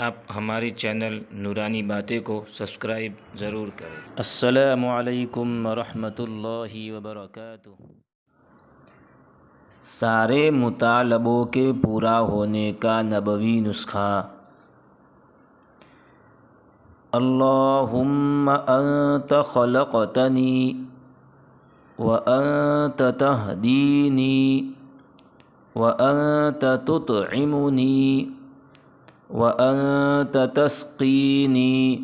آپ ہماری چینل نورانی باتیں کو سبسکرائب ضرور کریں۔ السلام علیکم ورحمۃ اللہ وبرکاتہ۔ سارے مطالبوں کے پورا ہونے کا نبوی نسخہ۔ اللہم انت خلقتنی وانت تہدینی وانت تطعمنی وأنت تسقيني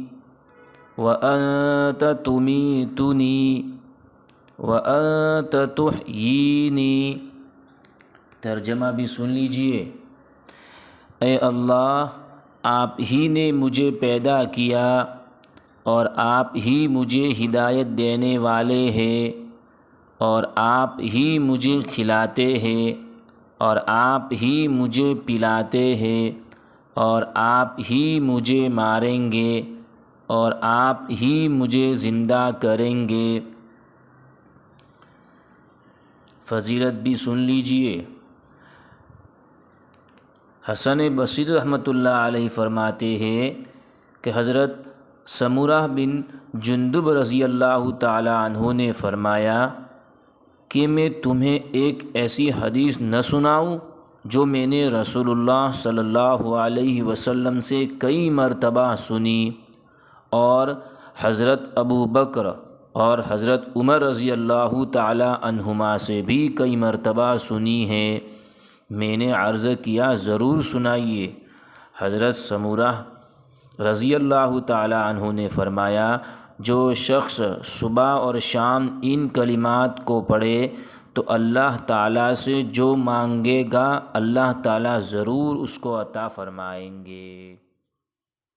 وأنت تميتني وأنت تحييني۔ ترجمہ بھی سن لیجئے۔ اے اللہ، آپ ہی نے مجھے پیدا کیا اور آپ ہی مجھے ہدایت دینے والے ہیں، اور آپ ہی مجھے کھلاتے ہیں، اور آپ ہی مجھے پلاتے ہیں، اور آپ ہی مجھے ماریں گے، اور آپ ہی مجھے زندہ کریں گے۔ فضیلت بھی سن لیجئے۔ حسن بصری رحمۃ اللہ علیہ فرماتے ہیں کہ حضرت سمرہ بن جندب رضی اللہ تعالی عنہ نے فرمایا کہ میں تمہیں ایک ایسی حدیث نہ سناؤں جو میں نے رسول اللہ صلی اللہ علیہ وسلم سے کئی مرتبہ سنی، اور حضرت ابو بکر اور حضرت عمر رضی اللہ تعالی عنہما سے بھی کئی مرتبہ سنی ہے۔ میں نے عرض کیا، ضرور سنائیے۔ حضرت سمرہ رضی اللہ تعالی عنہ نے فرمایا، جو شخص صبح اور شام ان کلمات کو پڑھے تو اللہ تعالیٰ سے جو مانگے گا اللہ تعالیٰ ضرور اس کو عطا فرمائیں گے۔